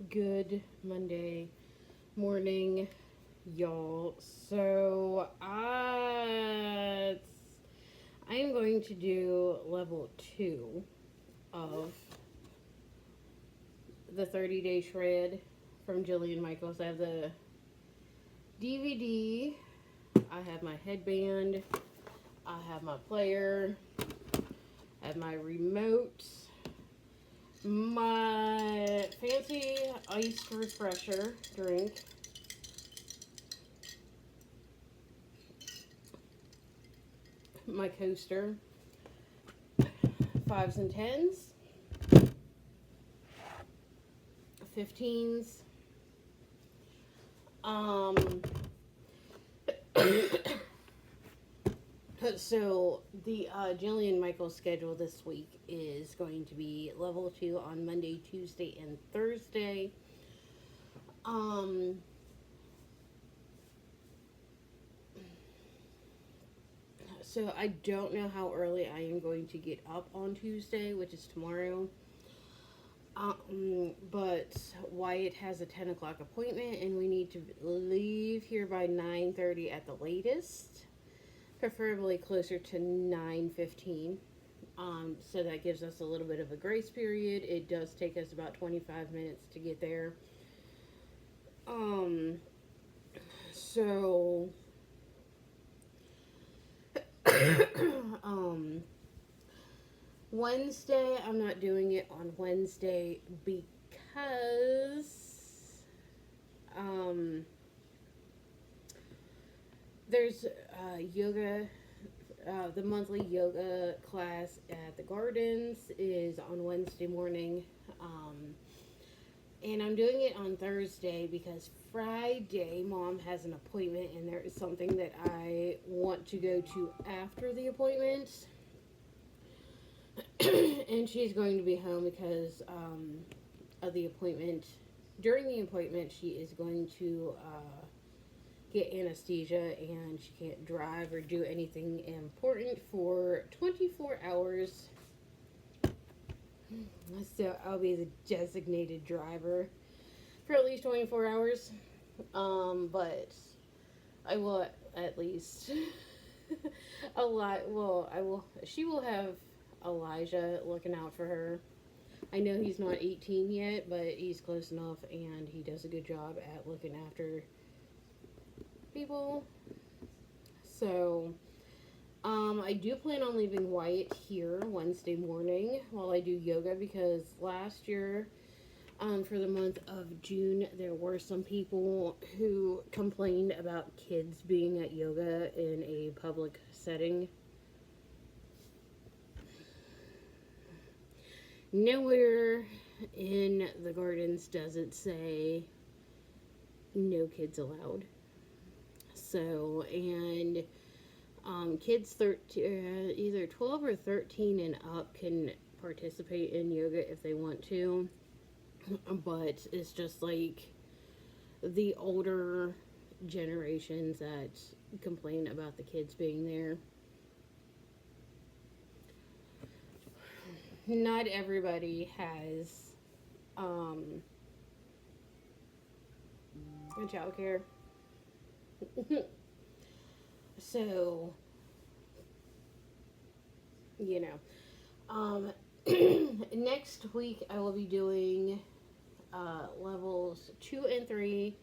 Good Monday morning, y'all. I am going to do level 2 of the 30-day shred from Jillian Michaels. I have the DVD, I have my headband, I have my player, I have my remote, my fancy iced refresher drink, my coaster, fives and tens, 15s. Um, so the Jillian Michaels schedule this week is going to be level 2 on Monday, Tuesday, and Thursday. Um, so I don't know how early I am going to get up on Tuesday, which is tomorrow. But Wyatt has a 10 o'clock appointment, and we need to leave here by 9:30 at the latest, preferably closer to 9:15. So that gives us a little bit of a grace period. It does take us about 25 minutes to get there. Um, so, um, Wednesday, I'm not doing it on Wednesday because, um, there's yoga. The monthly yoga class at the Gardens is on Wednesday morning. And I'm doing it on Thursday because Friday, Mom has an appointment, and there is something that I want to go to after the appointment. And she's going to be home because of the appointment. During the appointment, she is going to get anesthesia, and she can't drive or do anything important for 24 hours. So I'll be the designated driver for at least 24 hours. But I will at least a lot. Well, I will. She will have Elijah looking out for her. I know he's not 18 yet, but he's close enough, and he does a good job at looking after people. So, I do plan on leaving Wyatt here Wednesday morning while I do yoga because last year, for the month of June, there were some people who complained about kids being at yoga in a public setting. Nowhere in the Gardens does it say no kids allowed. So, and kids either 12 or 13 and up can participate in yoga if they want to, but it's just like the older generations that complain about the kids being there. Not everybody has child care. So, you know. Next week I will be doing levels 2 and 3.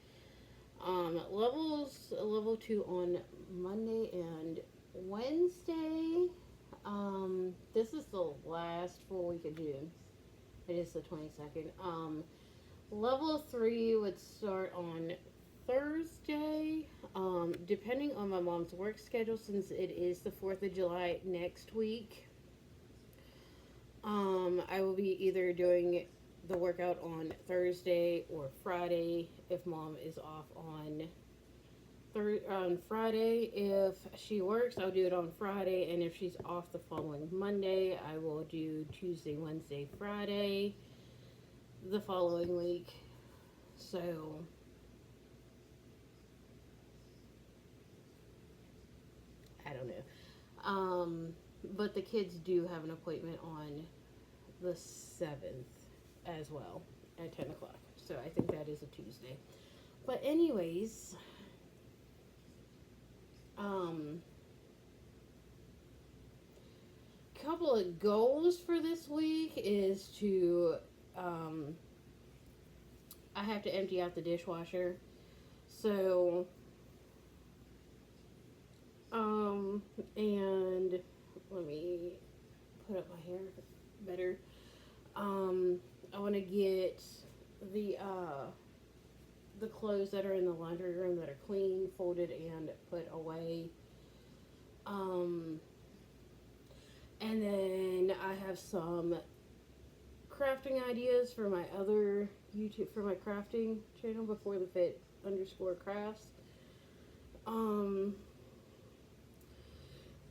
Level 2 on Monday and Wednesday. This is the last full week of June. It is the 22nd. Level 3 would start on Thursday. Depending on my mom's work schedule, since it is the 4th of July next week, I will be either doing the workout on Thursday or Friday if Mom is off on Friday. If she works, I'll do it on Friday, and if she's off the following Monday, I will do Tuesday, Wednesday, Friday the following week. So I don't know. But the kids do have an appointment on the 7th as well at 10 o'clock. So I think that is a Tuesday. But anyways, couple of goals for this week is to I have to empty out the dishwasher. So and let me put up my hair better. I want to get the clothes that are in the laundry room that are clean, folded, and put away. And then I have some crafting ideas for my other YouTube, for my crafting channel, Before the Fit _crafts.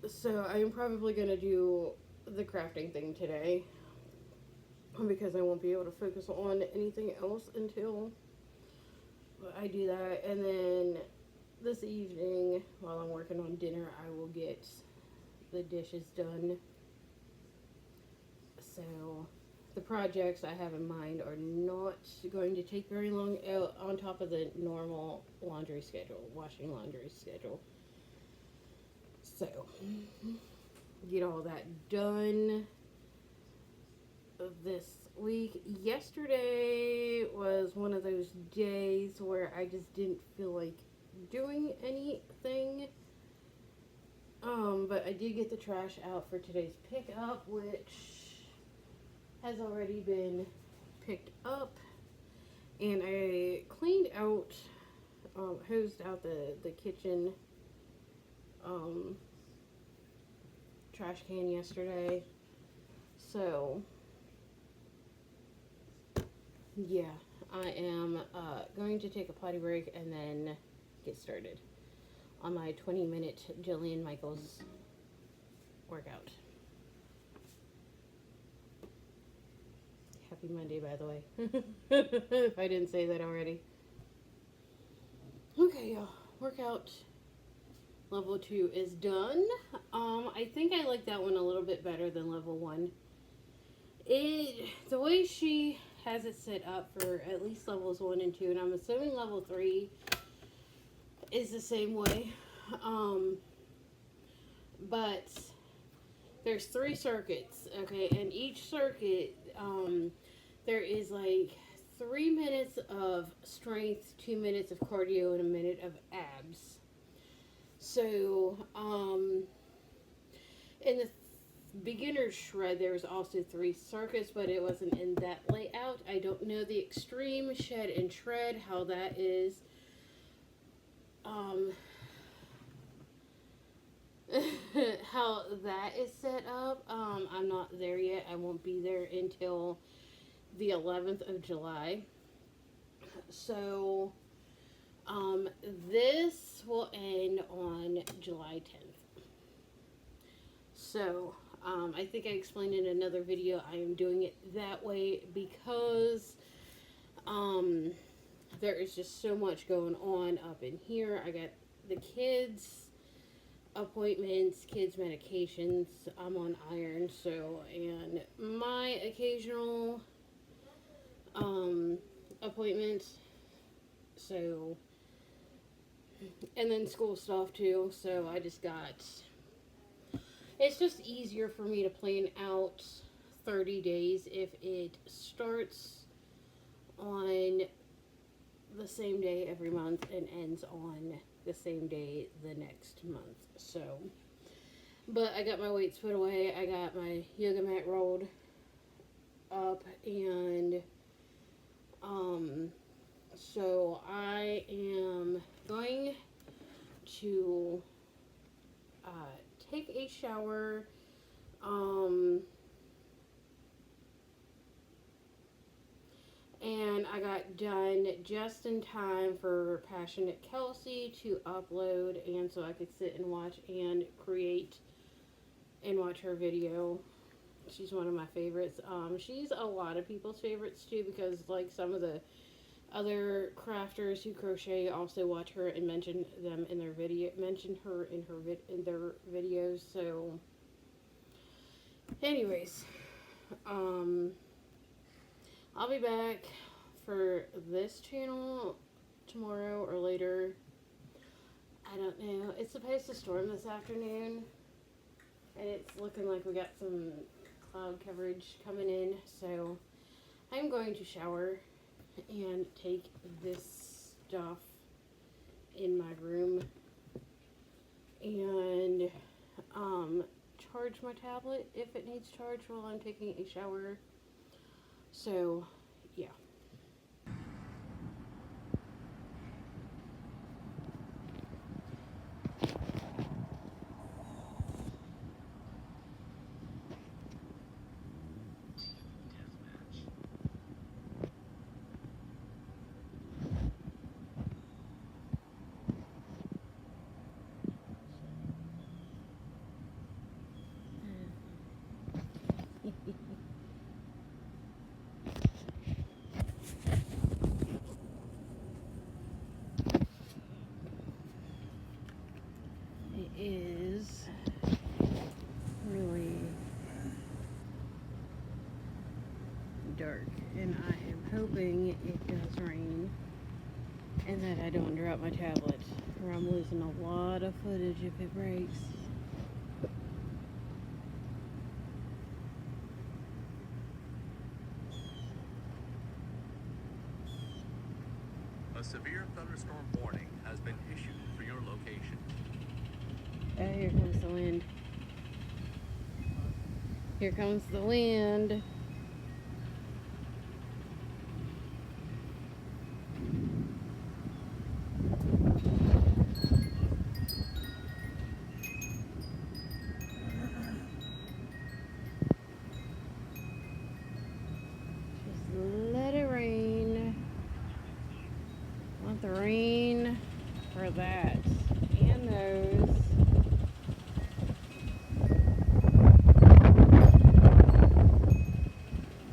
So I am probably going to do the crafting thing today, because I won't be able to focus on anything else until I do that. And then this evening, while I'm working on dinner, I will get the dishes done. So the projects I have in mind are not going to take very long, on top of the normal laundry schedule, washing laundry schedule. So get all that done this week. Yesterday was one of those days where I just didn't feel like doing anything. But I did get the trash out for today's pickup, which has already been picked up. And I cleaned out, hosed out the kitchen trash can yesterday. So yeah, I am going to take a potty break and then get started on my 20-minute Jillian Michaels workout. Happy Monday, by the way. If I didn't say that already. Okay, y'all. Workout level 2 is done. I think I like that one a little bit better than level 1. The way she has it set up for at least levels 1 and 2, and I'm assuming level 3 is the same way. But there's 3 circuits, okay, and each circuit, there is like 3 minutes of strength, 2 minutes of cardio, and a minute of abs. So, in the beginner shred, there was also 3 circuits, but it wasn't in that layout. I don't know the extreme shed and shred, how that is. How that is set up. I'm not there yet. I won't be there until the 11th of July. So, this will end on July 10th. So, I think I explained in another video, I am doing it that way because, there is just so much going on up in here. I got the kids' appointments, kids' medications. I'm on iron, so, and my occasional, appointments. So, and then school stuff too. So I just got, it's just easier for me to plan out 30 days if it starts on the same day every month and ends on the same day the next month. So, but I got my weights put away. I got my yoga mat rolled up, and so I am going to take a shower, and I got done just in time for Passionate Kelsey to upload, and so I could sit and watch and create and watch her video. She's one of my favorites. She's a lot of people's favorites too, because like some of the other crafters who crochet also watch her and mention them in their video, mention her in their videos. So anyways, I'll be back for this channel tomorrow or later. I don't know. It's supposed to storm this afternoon, and it's looking like we got some cloud coverage coming in, so I'm going to shower and take this stuff in my room and charge my tablet if it needs charge while I'm taking a shower. So, yeah. It is really dark, and I am hoping it does rain and that I don't drop my tablet, or I'm losing a lot of footage if it breaks. A severe thunderstorm warning has been issued for your location. Oh, here comes the wind. Here comes the wind. Just let it rain. Want the rain for that and those.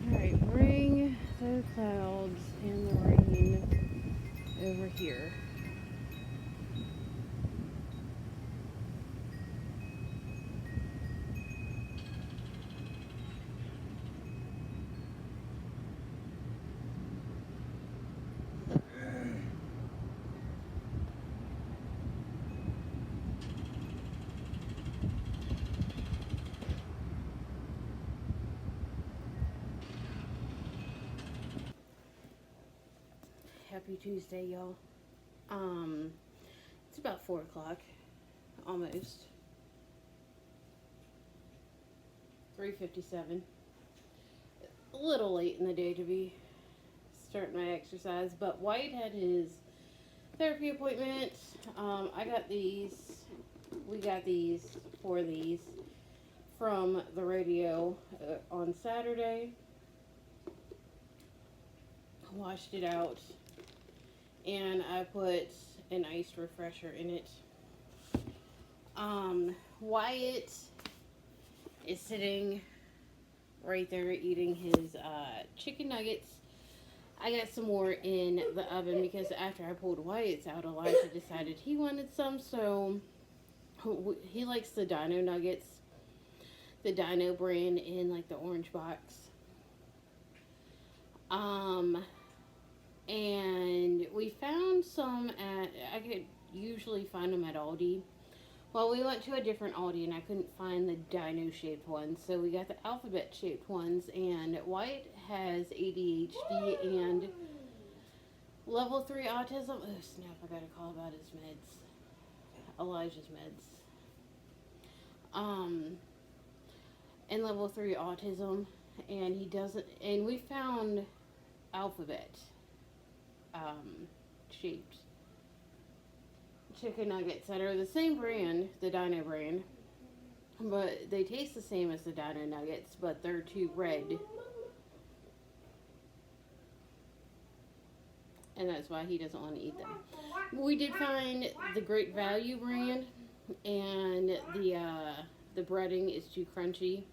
Alright, bring the clouds and the rain over here. Happy Tuesday, y'all. It's about 4 o'clock, almost. 3:57. A little late in the day to be starting my exercise, but White had his therapy appointment. I got these. We got these from the radio on Saturday. Washed it out, and I put an iced refresher in it. Wyatt is sitting right there eating his chicken nuggets. I got some more in the oven because after I pulled Wyatt's out, Elijah decided he wanted some, so he likes the Dino Nuggets, the Dino brand in like the orange box. And we found some I could usually find them at Aldi. Well, we went to a different Aldi and I couldn't find the dino shaped ones, so we got the alphabet shaped ones. And White has ADHD and level 3 autism. Oh snap, I gotta call about his meds. Elijah's meds. And level 3 autism, and he doesn't, and we found alphabet shaped chicken nuggets that are the same brand, the Dino brand, but they taste the same as the Dino Nuggets, but they're too red, and that's why he doesn't want to eat them. We did find the Great Value brand, and the breading is too crunchy.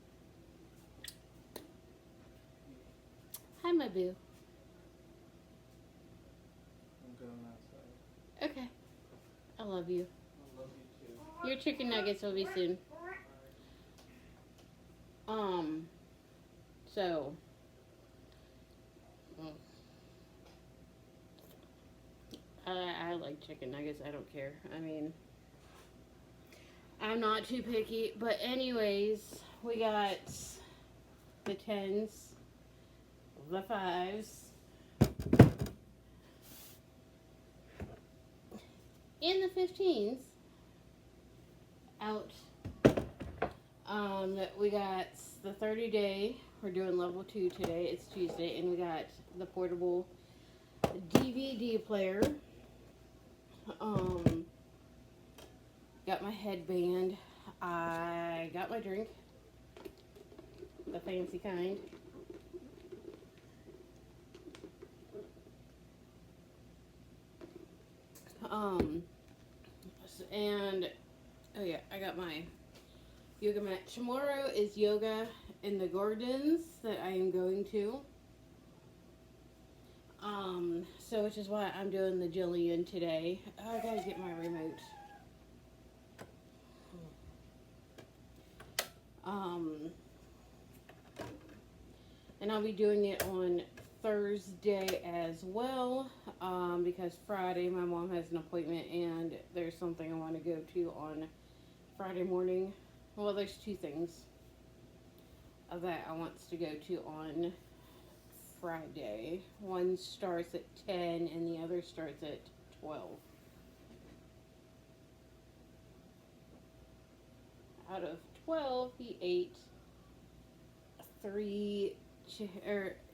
Hi, my boo. I'm going outside. Okay. I love you. I love you too. Your chicken nuggets will be soon. So, like chicken nuggets. I don't care. I mean, I'm not too picky. But anyways, we got the 10s, the 5s, and the 15s out. We got the 30-day. We're doing level 2 today. It's Tuesday, and we got the portable DVD player. Got my headband. I got my drink, the fancy kind. And oh yeah, I got my yoga mat. Tomorrow is yoga in the gardens that I am going to. So which is why I'm doing the Jillian today. I gotta get my remote. And I'll be doing it on Thursday as well, because Friday my mom has an appointment and there's something I want to go to on Friday morning. Well, there's 2 things that I want to go to on Friday. One starts at 10 and the other starts at 12. Out of 12, he ate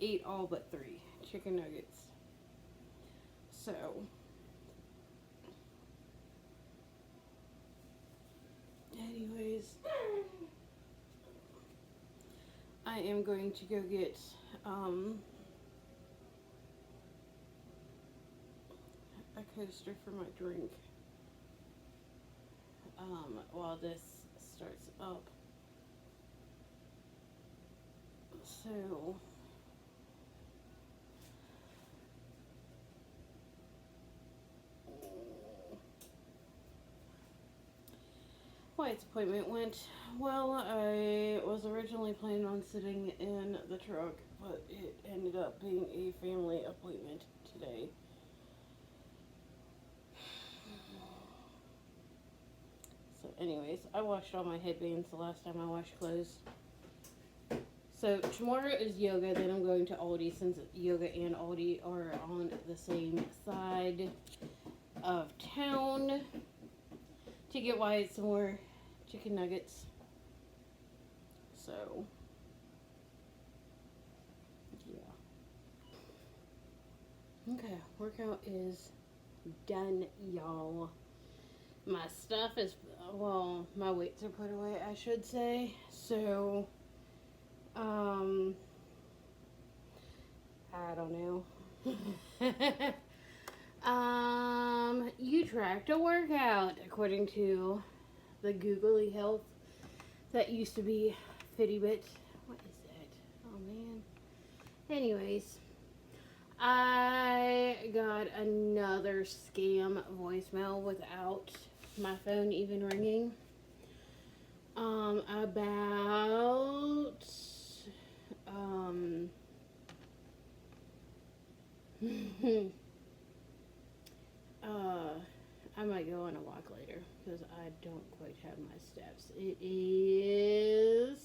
8 all but 3 chicken nuggets. So anyways, I am going to go get a coaster for my drink while this starts up. So Wyatt's appointment went well. I was originally planning on sitting in the truck, but it ended up being a family appointment today. So anyways, I washed all my headbands the last time I washed clothes. So tomorrow is yoga, then I'm going to Aldi since yoga and Aldi are on the same side of town to get Wyatt some more chicken nuggets. So, yeah. Okay, workout is done, y'all. My stuff is, well, my weights are put away, I should say. So, I don't know. You tracked a workout according to the Googly Health. That used to be Fitbit. What is that? Oh man. Anyways, I got another scam voicemail without my phone even ringing. About I might go on a walk later because I don't quite have my steps. It is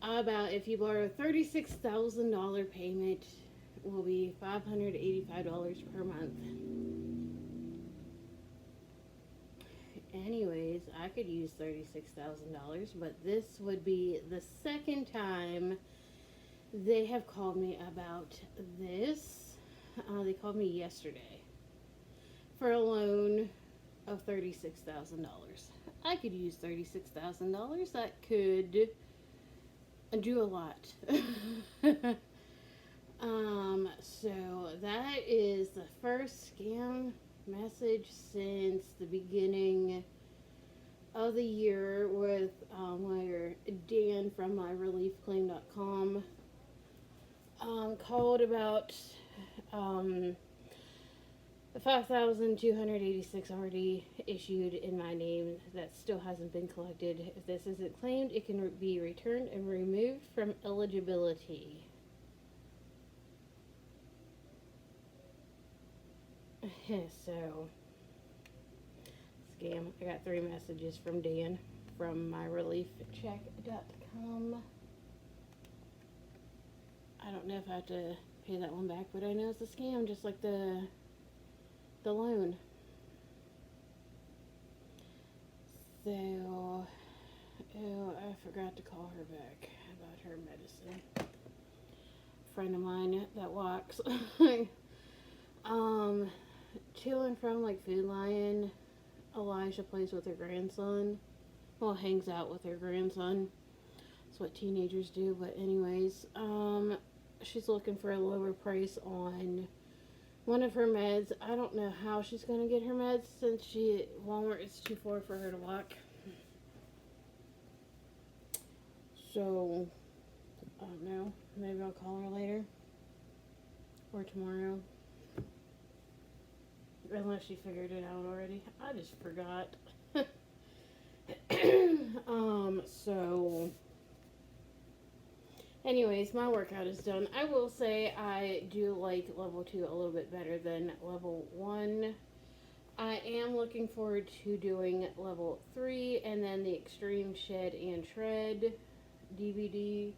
about, if you borrow $36,000 payment, will be $585 per month. Anyways, I could use $36,000, but this would be the second time they have called me about this. They called me yesterday for a loan of $36,000. I could use $36,000. That could do a lot. So that is the first scam message since the beginning of the year with where Dan from myreliefclaim.com called about the $5,286 already issued in my name that still hasn't been collected. If this isn't claimed, it can be returned and removed from eligibility. So, scam. I got 3 messages from Dan from myreliefcheck.com. I don't know if I have to pay that one back, but I know it's a scam, just like the loan. So, I forgot to call her back about her medicine. Friend of mine that walks to and from like Food Lion. Elijah plays with her grandson. Well, hangs out with her grandson. That's what teenagers do. But anyways, she's looking for a lower price on one of her meds. I don't know how she's gonna get her meds since Walmart is too far for her to walk. So I don't know. Maybe I'll call her later or tomorrow. Unless she figured it out already. I just forgot. So anyways, my workout is done. I will say I do like level 2 a little bit better than level 1. I am looking forward to doing level 3 and then the Extreme Shed and Shred DVD.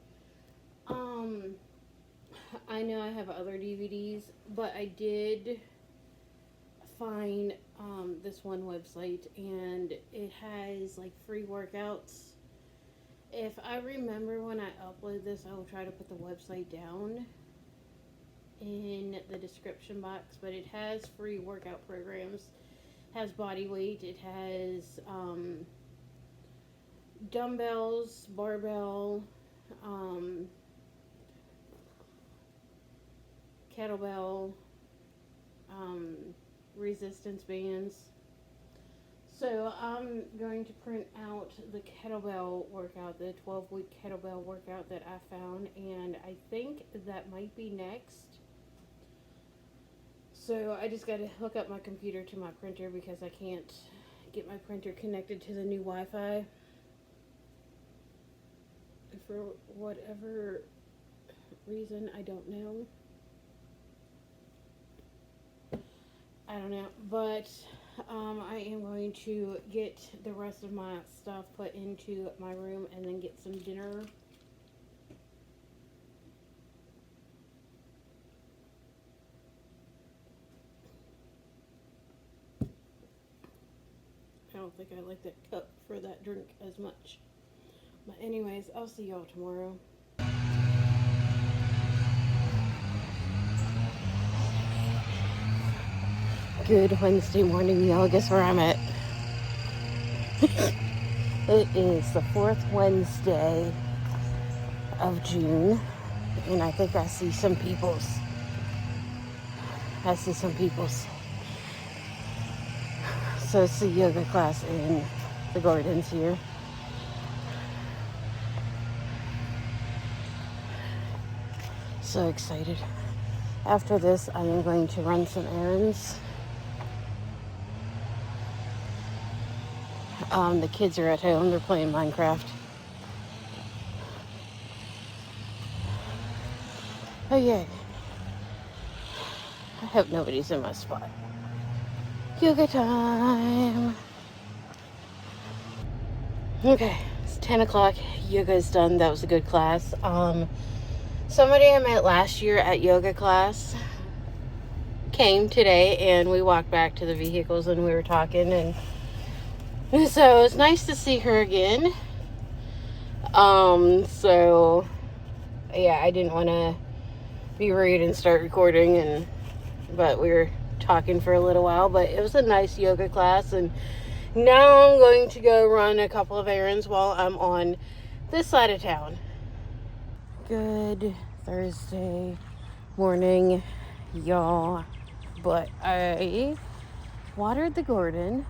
I know I have other DVDs, but I did find this one website and it has like free workouts. If I remember when I upload this, I will try to put the website down in the description box, but it has free workout programs. It has body weight, it has dumbbells, barbell, kettlebell, resistance bands. So I'm going to print out the kettlebell workout, the 12-week kettlebell workout that I found, and I think that might be next. So I just got to hook up my computer to my printer because I can't get my printer connected to the new Wi-Fi for whatever reason. I don't know. But I am going to get the rest of my stuff put into my room and then get some dinner. I don't think I like that cup for that drink as much. But anyways, I'll see y'all tomorrow. Good Wednesday morning, y'all. Guess where I'm at? It is the 4th Wednesday of June, and I think I see some peoples. So it's the yoga class in the Gardens here. So excited. After this, I am going to run some errands. The kids are at home. They're playing Minecraft. Oh, yeah. I hope nobody's in my spot. Yoga time. Okay, it's 10 o'clock. Yoga's done. That was a good class. Somebody I met last year at yoga class came today, and we walked back to the vehicles and we were talking, and so it's nice to see her again. So yeah, I didn't want to be rude and start recording, but we were talking for a little while. But it was a nice yoga class, and now I'm going to go run a couple of errands while I'm on this side of town. Good Thursday morning, y'all. But I watered the garden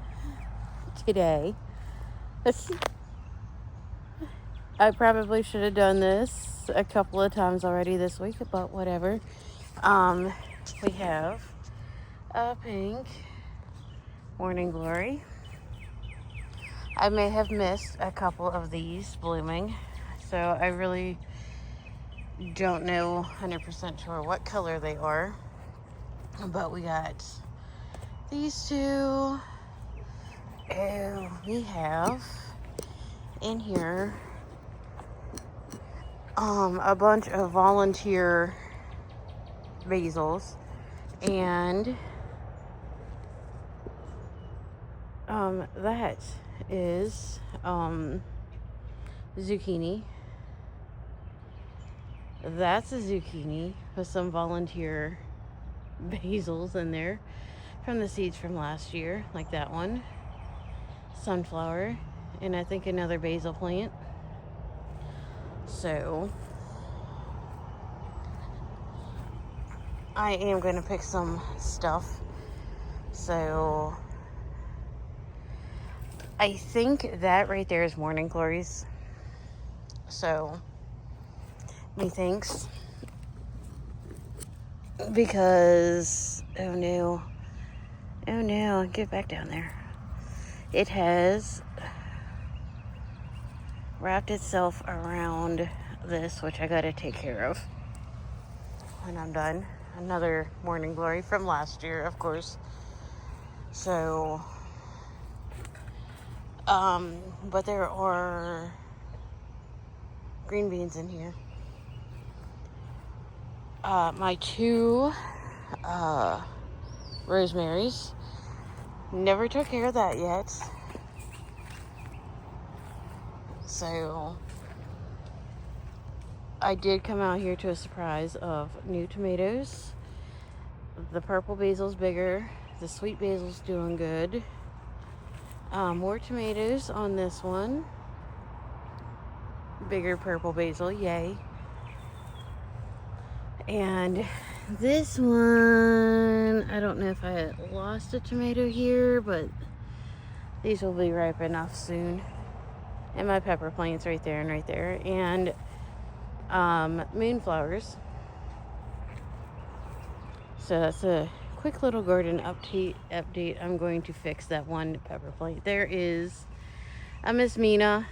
today. I probably should have done this a couple of times already this week, but whatever. We have a pink morning glory. I may have missed a couple of these blooming, so I really don't know 100% sure what color they are, but we got these two. Oh, we have in here a bunch of volunteer basils, and that is zucchini. That's a zucchini with some volunteer basils in there from the seeds from last year, like that one. Sunflower, and I think another basil plant. So I am going to pick some stuff. So I think that right there is morning glories. So methinks, because oh no, get back down there. It has wrapped itself around this, which I gotta take care of when I'm done. Another morning glory from last year, of course. So but there are green beans in here. My two rosemaries. Never took care of that yet. So I did come out here to a surprise of new tomatoes. The purple basil's bigger. The sweet basil's doing good. More tomatoes on this one. Bigger purple basil, yay. And this one, I don't know if I lost a tomato here, but these will be ripe enough soon. And my pepper plants right there and right there. And moonflowers. So that's a quick little garden update. I'm going to fix that one pepper plant. There is a Miss Mina.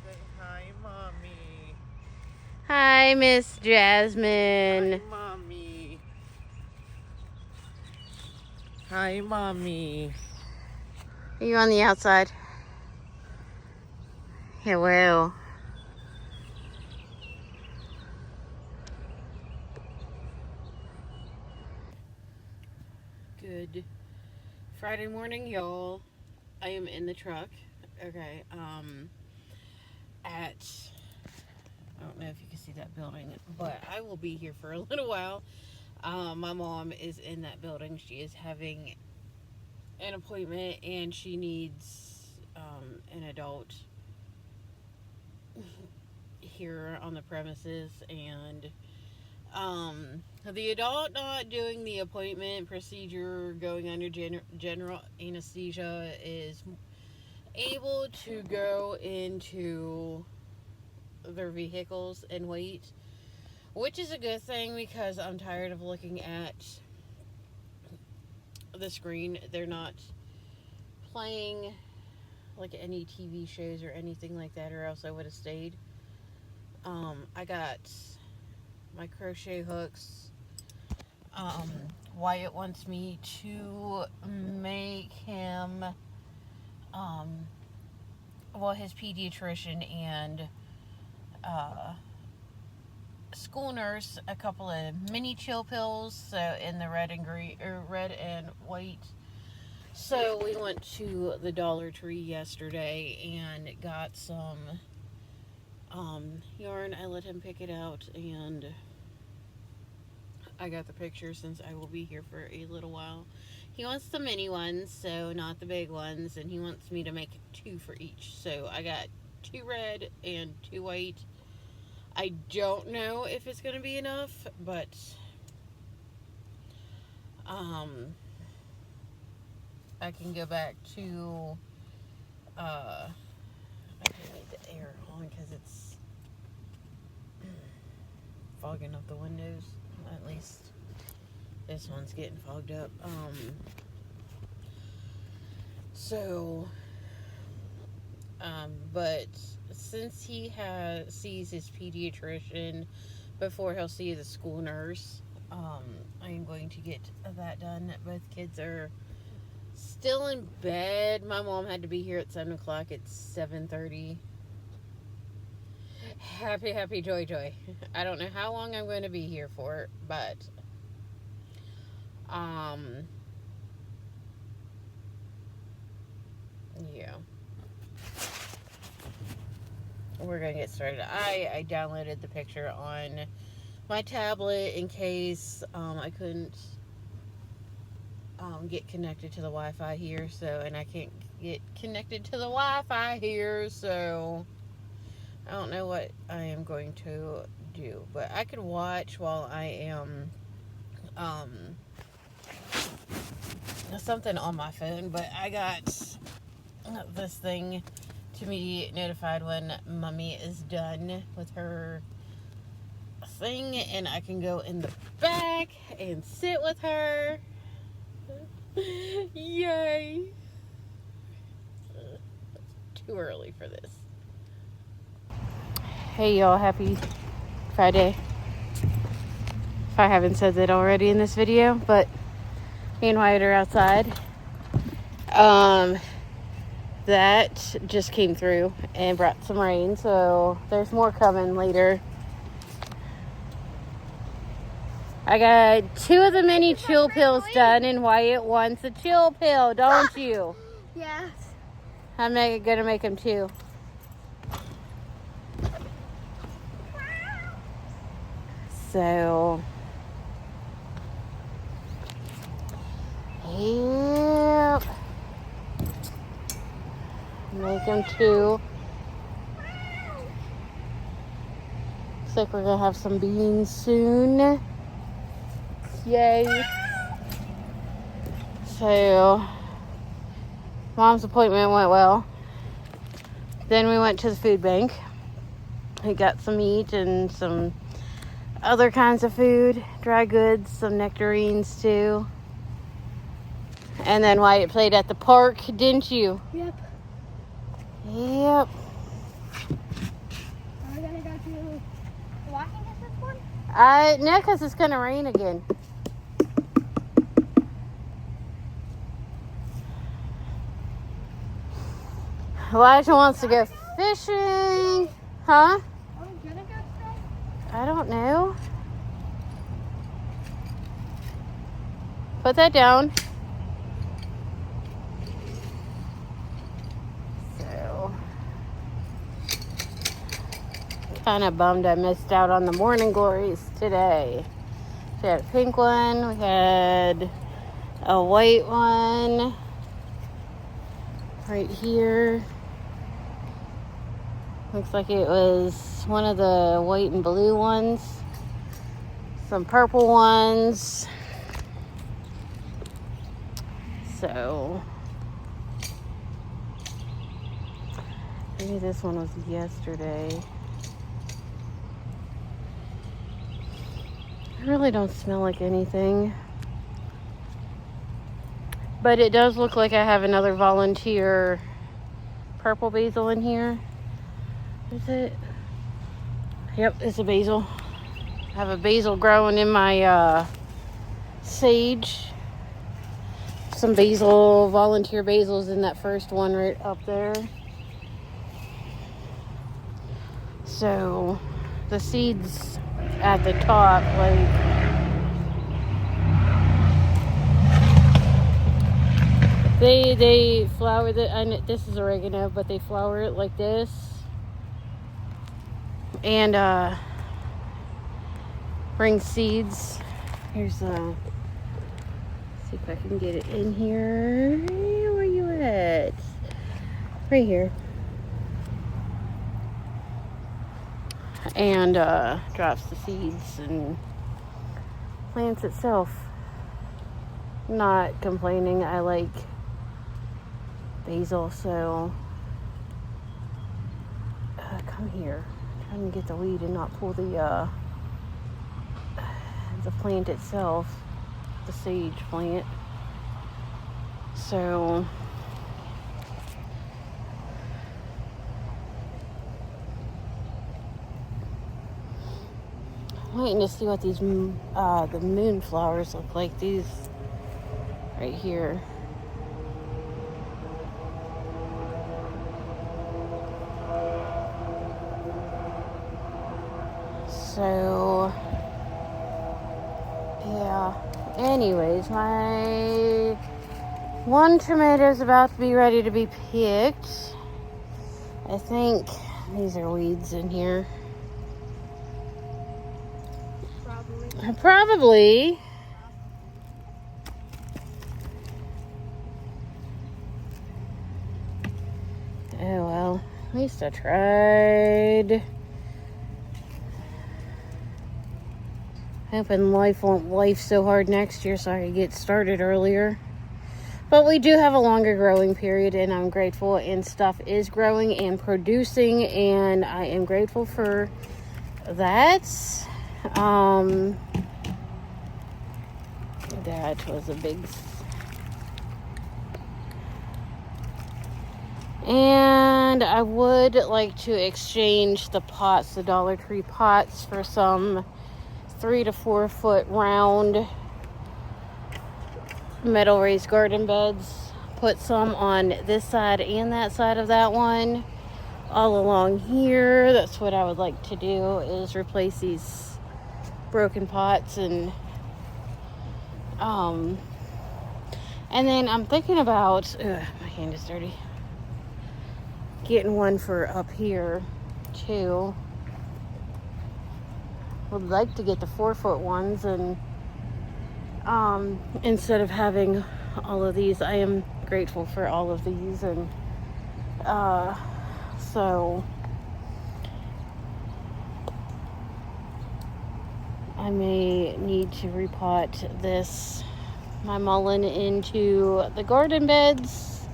Say hi, Mommy. Hi, Miss Jasmine. Hi, Mommy. Hi, Mommy. Are you on the outside? Hello. Good Friday morning, y'all. I am in the truck. Okay. I don't know if you can see that building, but I will be here for a little while. My mom is in that building. She is having an appointment, and she needs an adult here on the premises. And the adult not doing the appointment procedure, going under general anesthesia, is able to go into their vehicles and wait, which is a good thing, because I'm tired of looking at the screen. They're not playing like any TV shows or anything like that, or else I would have stayed. I got my crochet hooks. Wyatt wants me to make him his pediatrician and school nurse a couple of mini chill pills, so in the red and white. So we went to the Dollar Tree yesterday and got some yarn. I let him pick it out, and I got the picture since I will be here for a little while. He wants the mini ones, so not the big ones, and he wants me to make 2 for each. So I got 2 red and 2 white. I don't know if it's going to be enough, but I can go back to I can leave the air on because it's fogging up the windows. At least this one's getting fogged up. But since he sees his pediatrician before he'll see the school nurse, I am going to get that done. Both kids are still in bed. My mom had to be here at 7 o'clock. It's 7:30. Happy, joy. I don't know how long I'm going to be here for, but yeah. We're going to get started. I downloaded the picture on my tablet in case I couldn't get connected to the Wi-Fi here, and I can't get connected to the Wi-Fi here, so I don't know what I am going to do, but I could watch while I am something on my phone. But I got this thing to be notified when Mommy is done with her thing, and I can go in the back and sit with her. Yay! Too early for this. Hey y'all, happy Friday. If I haven't said that already in this video, but me and Wyatt are outside. That just came through and brought some rain, so there's more coming later. I got 2 of the mini chill pills done, and Wyatt wants a chill pill, don't you? Yes. I'm gonna make him 2. So, yep. Make him 2. Looks like we're gonna have some beans soon. Yay. So, Mom's appointment went well. Then we went to the food bank. We got some meat and some other kinds of food, dry goods, some nectarines too. And then Wyatt played at the park, didn't you? Yep. Yep. Are we gonna go to walking distance one? No, because it's gonna rain again. Elijah wants to go fishing. Huh? Are we gonna go today? I don't know. Put that down. So, kind of bummed I missed out on the morning glories today. We had a pink one. We had a white one right here. Looks like it was one of the white and blue ones. Some purple ones. So, maybe this one was yesterday. I really don't smell like anything. But it does look like I have another volunteer purple basil in here. Is it? Yep, it's a basil. I have a basil growing in my sage. Some basil, volunteer basils in that first one right up there. So the seeds at the top, like, they flower and this is oregano, but they flower it like this. And bring seeds. Here's see if I can get it in here. Hey, where you at? Right here. And drops the seeds and plants itself. Not complaining. I like basil, so come here. Trying to get the weed and not pull the plant itself, the sage plant. So waiting to see what these the moonflowers look like. These right here. So yeah. Anyways, my one tomato is about to be ready to be picked. I think these are weeds in here. Probably. Oh well, at least I tried. Hoping life won't life so hard next year so I can get started earlier. But we do have a longer growing period, and I'm grateful, and stuff is growing and producing, and I am grateful for that. That was a big... And I would like to exchange the pots, the Dollar Tree pots, for some 3 to 4 foot round metal raised garden beds. Put some on this side and that side of that one, all along here. That's what I would like to do, is replace these broken pots. And then I'm thinking about, my hand is dirty, getting one for up here too. Would like to get the 4 foot ones, and instead of having all of these. I am grateful for all of these, and so I may need to repot this, my mullein, into the garden beds.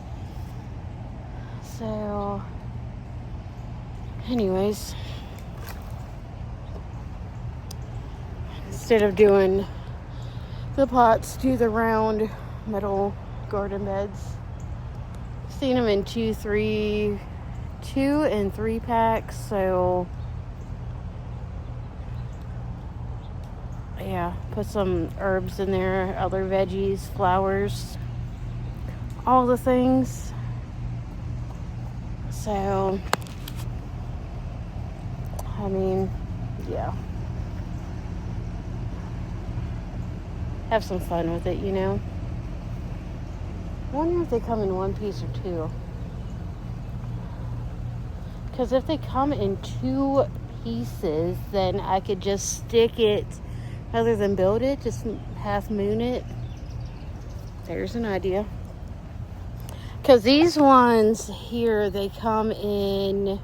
So anyways, instead of doing the pots, do the round metal garden beds. Seen them in 2 and 3 packs. So yeah, put some herbs in there, other veggies, flowers, all the things. So I mean, yeah, have some fun with it, you know. I wonder if they come in 1 piece or 2. Because if they come in 2 pieces, then I could just stick it, rather than build it, just half moon it. There's an idea. Because these ones here, they come in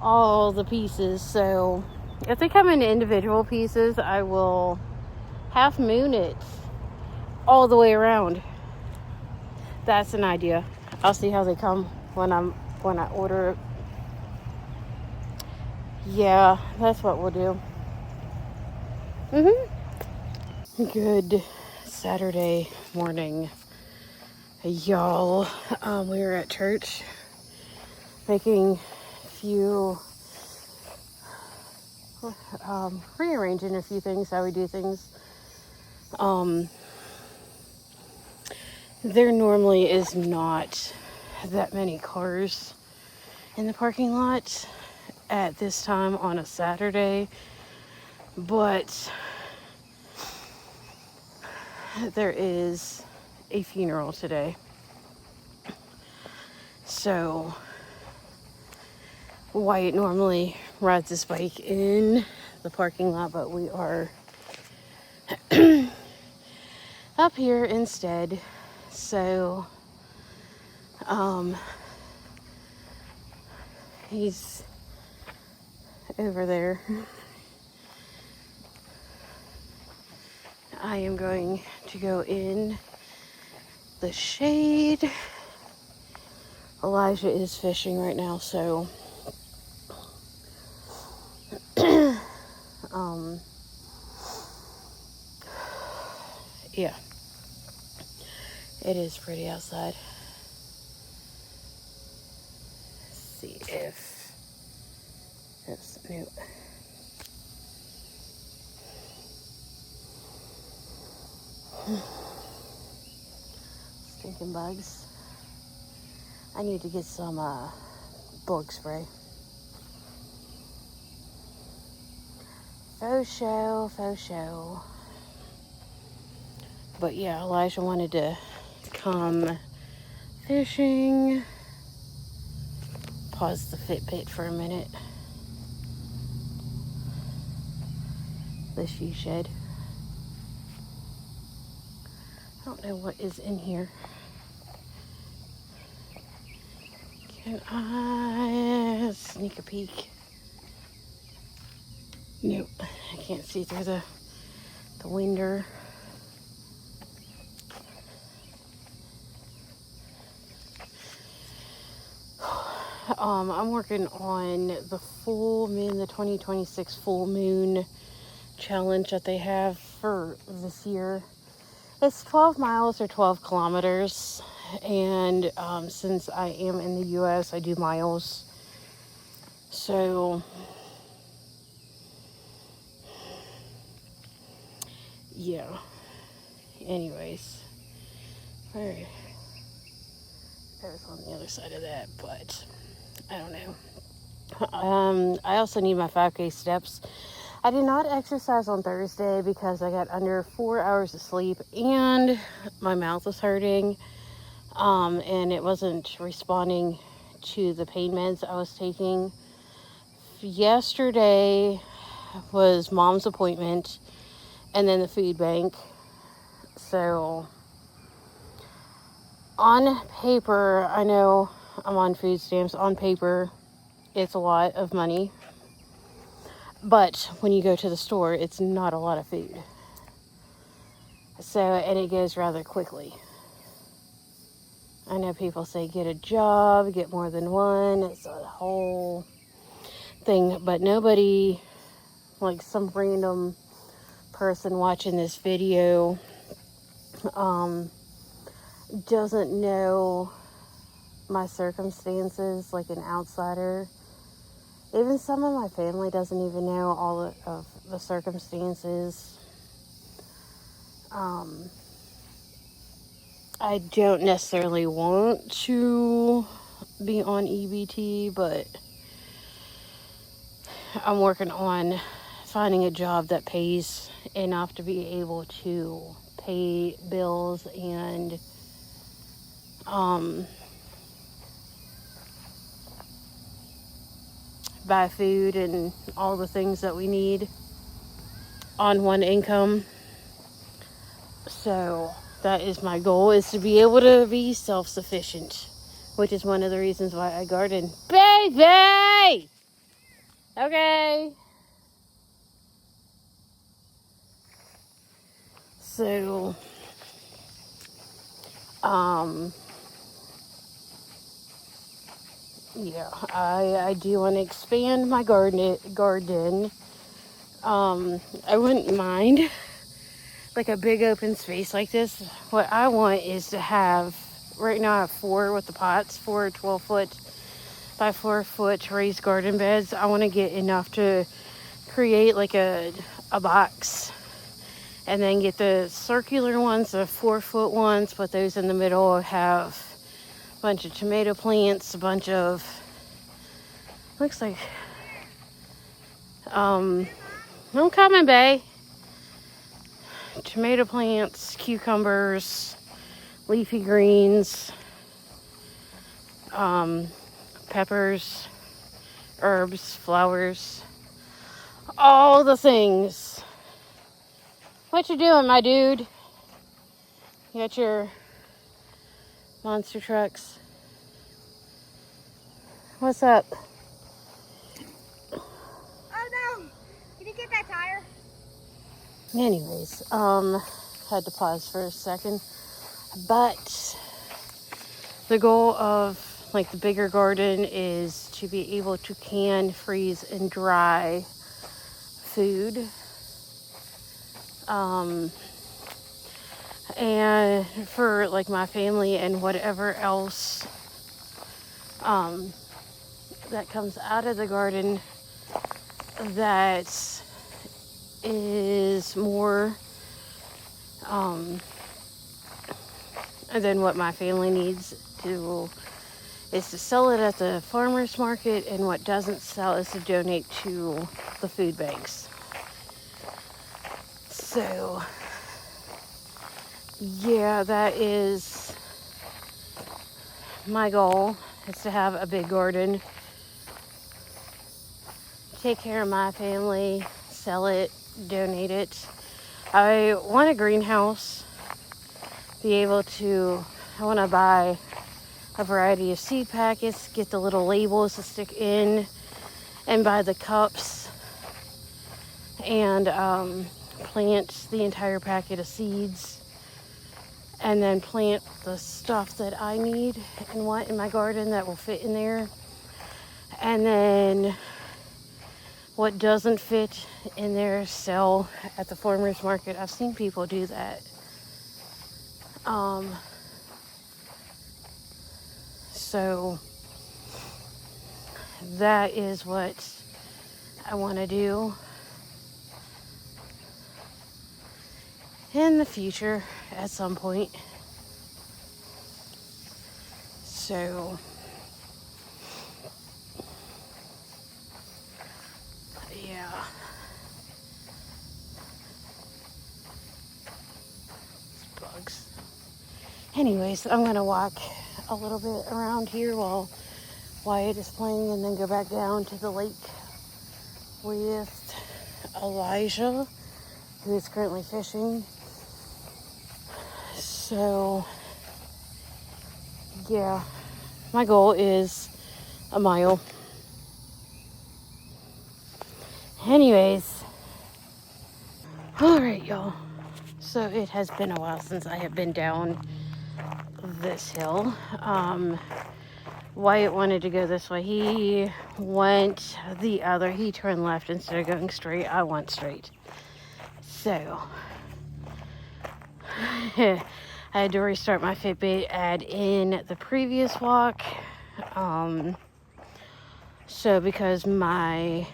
all the pieces. So if they come in individual pieces, I will half moon it all the way around. That's an idea. I'll see how they come when I order it. Yeah, that's what we'll do. Good Saturday morning, y'all. We were at church making a few rearranging a few things, how we do things. There normally is not that many cars in the parking lot at this time on a Saturday, but there is a funeral today. So Wyatt normally rides his bike in the parking lot, but we are up here instead. So he's over there. I am going to go in the shade. Elijah is fishing right now, so yeah, it is pretty outside. Let's see if that's new. Stinking bugs. I need to get some bug spray. Faux show, faux show. But yeah, Elijah wanted to come fishing. Pause the Fitbit for a minute. The she shed. I don't know what is in here. Can I sneak a peek? Nope, I can't see through the window. I'm working on the full moon, the 2026 full moon challenge that they have for this year. It's 12 miles or 12 kilometers. And since I am in the U.S., I do miles. So, yeah. Anyways. Alright. I was on the other side of that, but I don't know. I also need my 5K steps. I did not exercise on Thursday because I got under 4 hours of sleep and my mouth was hurting. And it wasn't responding to the pain meds I was taking. Yesterday was mom's appointment and then the food bank. So on paper, I know I'm on food stamps. On paper, it's a lot of money. But when you go to the store, it's not a lot of food. So, and it goes rather quickly. I know people say get a job, get more than one. It's a whole thing. But nobody, like some random person watching this video, doesn't know my circumstances, like an outsider. Even some of my family doesn't even know all of the circumstances. I don't necessarily want to be on EBT, but I'm working on finding a job that pays enough to be able to pay bills and buy food and all the things that we need on one income. So that is my goal, is to be able to be self-sufficient, which is one of the reasons why I garden. Baby! Okay. So, yeah, I do want to expand my garden. I wouldn't mind like a big open space like this. What I want is to have, right now I have 4 with the pots, 4 12-foot by 4-foot raised garden beds. I want to get enough to create like a box, and then get the circular ones, the 4-foot ones, put those in the middle, have a bunch of tomato plants, a bunch of, looks like, I'm coming, bae. Tomato plants, cucumbers, leafy greens, peppers, herbs, flowers, all the things. What you doing, my dude? You got your monster trucks. What's up? Oh no! Did you get that tire? Anyways, had to pause for a second. But the goal of like the bigger garden is to be able to can, freeze, and dry food. And for like my family and whatever else that comes out of the garden that is more And then what my family needs to is to sell it at the farmer's market, and what doesn't sell is to donate to the food banks. So, yeah, that is my goal, is to have a big garden, take care of my family, sell it, donate it. I want a greenhouse, I want to buy a variety of seed packets, get the little labels to stick in, and buy the cups, and plant the entire packet of seeds, and then plant the stuff that I need and want in my garden that will fit in there. And then what doesn't fit in there, sell at the farmer's market. I've seen people do that. So that is what I want to do in the future at some point. So yeah. Bugs. Anyways, I'm gonna walk a little bit around here while Wyatt is playing, and then go back down to the lake with Elijah, who is currently fishing. So yeah, my goal is a mile. Anyways, all right, y'all. So it has been a while since I have been down this hill. Wyatt wanted to go this way. He went the other. He turned left instead of going straight. I went straight. So I had to restart my Fitbit, add in the previous walk. So because my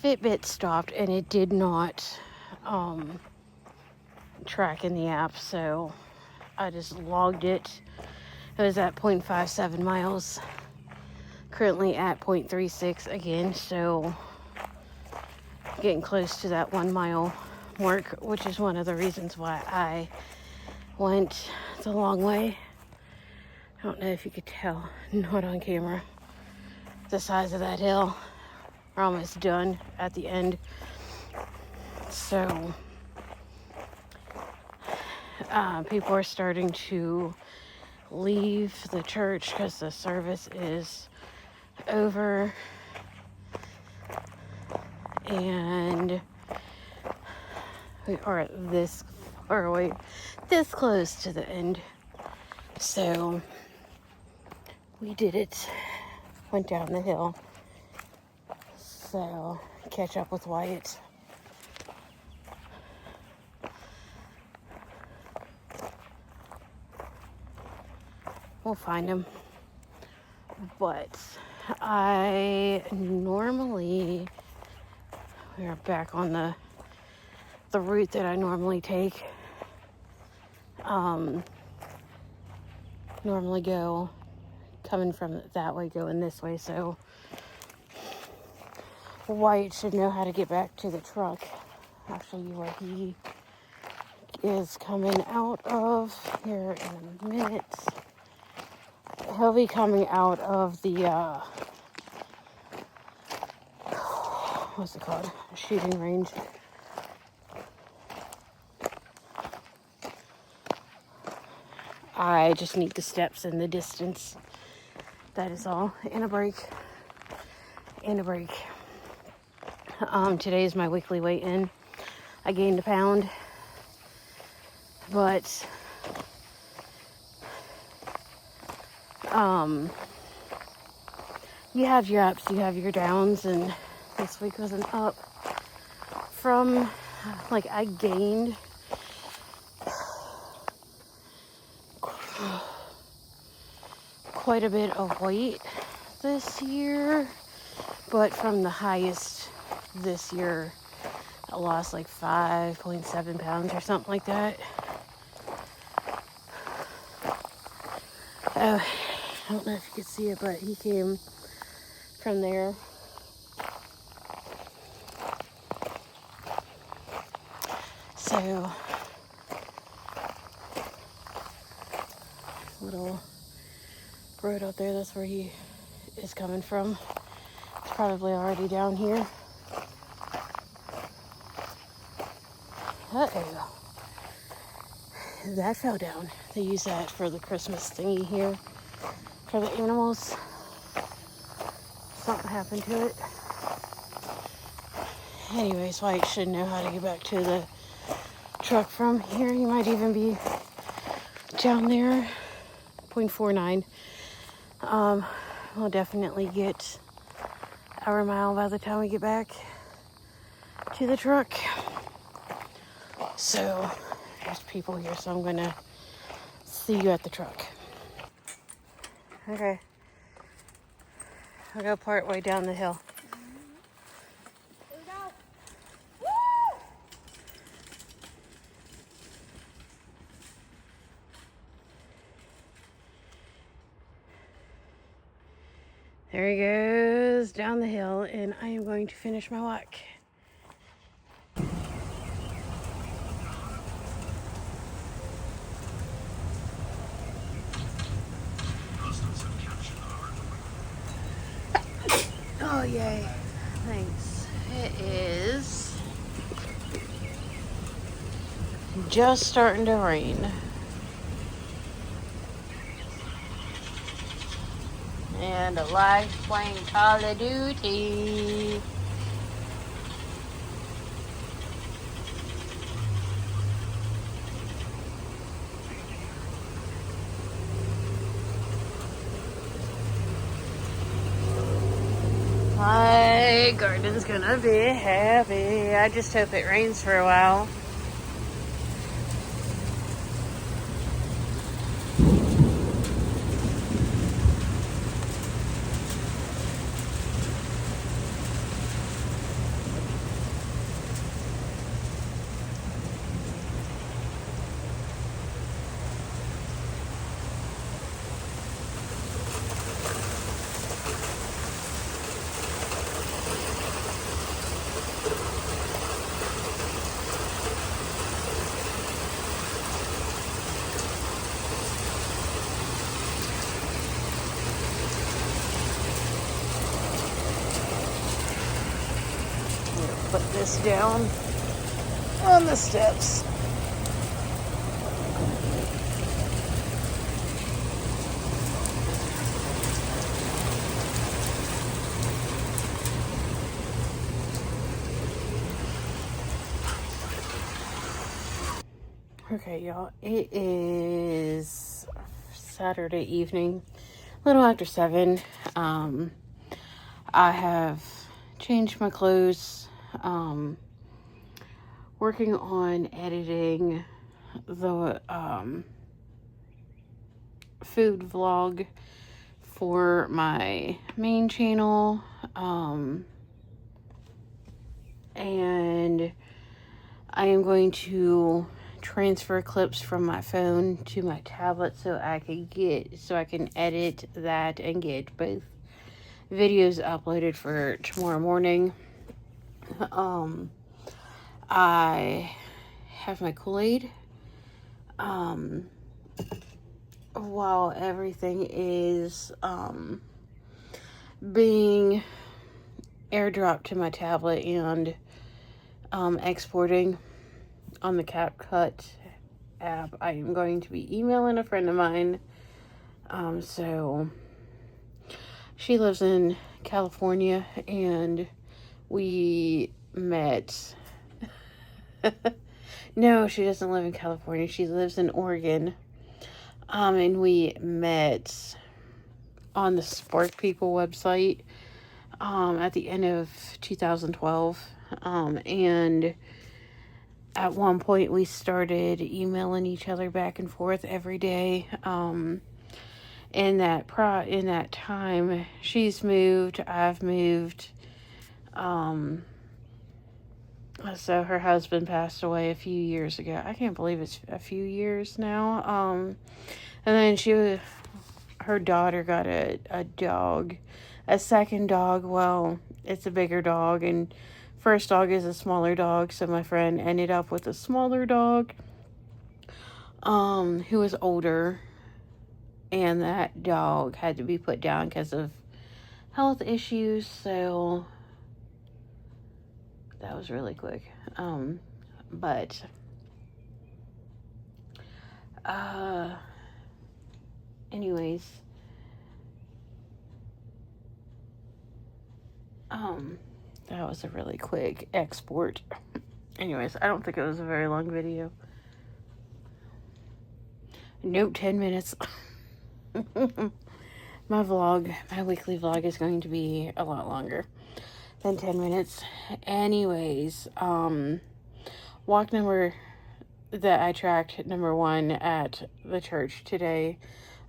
Fitbit stopped and it did not track in the app, so I just logged it. It was at 0.57 miles, currently at 0.36 again, so getting close to that 1 mile mark, which is one of the reasons why I went the long way. I don't know if you could tell, not on camera, the size of that hill. We're almost done at the end. So people are starting to leave the church because the service is over, and we are this far away, this close to the end. So we did it, went down the hill. So catch up with Wyatt. We'll find him. But we are back on the route that I normally take. Normally go coming from that way, going this way, so Wyatt should know how to get back to the truck. I'll show you where he is coming out of here in a minute. He'll be coming out of the what's it called? Shooting range. I just need the steps and the distance. That is all. And a break. And a break. Today is my weekly weigh-in. I gained a pound. But you have your ups, you have your downs, and this week was an up from, like, I gained quite a bit of weight this year, but from the highest this year, I lost like 5.7 pounds or something like that. I don't know if you could see it, but he came from there. So, little road out there, that's where he is coming from. It's probably already down here. Uh-oh. That fell down. They use that for the Christmas thingy here for the animals. Something happened to it. Anyways, White should know how to get back to the truck from here. He might even be down there. 0.49. We'll definitely get our mile by the time we get back to the truck. So there's people here, so I'm gonna see you at the truck. Okay. I'll go part way down the hill. Here we go. There he goes down the hill, and I am going to finish my walk. Oh, yay. Thanks. It is just starting to rain. And a live playing Call of Duty. My garden's gonna be happy. I just hope it rains for a while. Put this down on the steps. Okay, y'all, it is Saturday evening, a little after 7. I have changed my clothes, working on editing the food vlog for my main channel, and I am going to transfer clips from my phone to my tablet so I can edit that and get both videos uploaded for tomorrow morning. I have my Kool-Aid. While everything is being airdropped to my tablet and exporting on the CapCut app, I am going to be emailing a friend of mine. So she lives in California, and we met. No, she doesn't live in California. She lives in Oregon. And we met on the Spark People website at the end of 2012. And at one point we started emailing each other back and forth every day. In that time, she's moved, I've moved. So her husband passed away a few years ago. I can't believe it's a few years now. And then her daughter got a dog, a second dog. Well, it's a bigger dog, and first dog is a smaller dog, so my friend ended up with a smaller dog, who was older, and that dog had to be put down because of health issues, so that was really quick. But anyways, that was a really quick export. Anyways, I don't think it was a very long video. Nope, 10 minutes. My weekly vlog is going to be a lot longer than 10 minutes. Anyways, walk number that I tracked, number 1 at the church today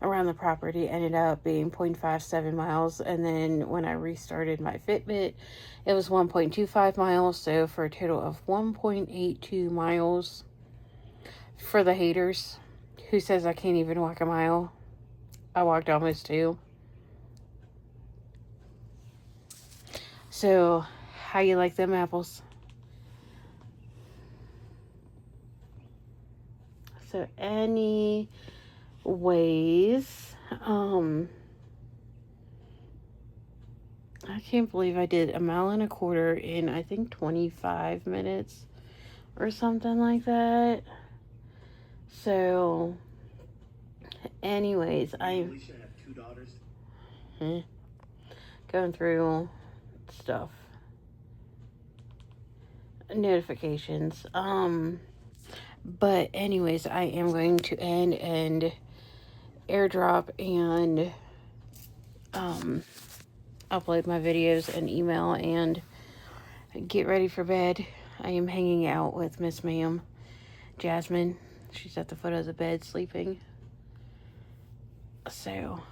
around the property, ended up being 0.57 miles. And then when I restarted my Fitbit, it was 1.25 miles. So for a total of 1.82 miles. For the haters who says I can't even walk a mile, I walked almost 2. So, how you like them apples? So, anyways, I can't believe I did 1.25 miles in, I think, 25 minutes or something like that. So, anyways, I'm going through stuff, notifications. But anyways, I am going to end and airdrop and upload my videos and email and get ready for bed. I am hanging out with Miss Ma'am, Jasmine. She's at the foot of the bed sleeping. So,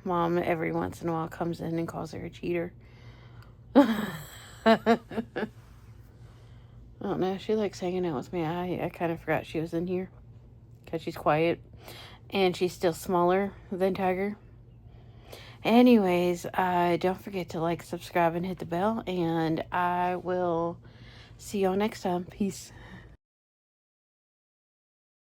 Mom every once in a while comes in and calls her a cheater. I don't know. She likes hanging out with me. I kind of forgot she was in here because she's quiet and she's still smaller than Tiger. Anyways, don't forget to like, subscribe, and hit the bell, and I will see y'all next time. Peace.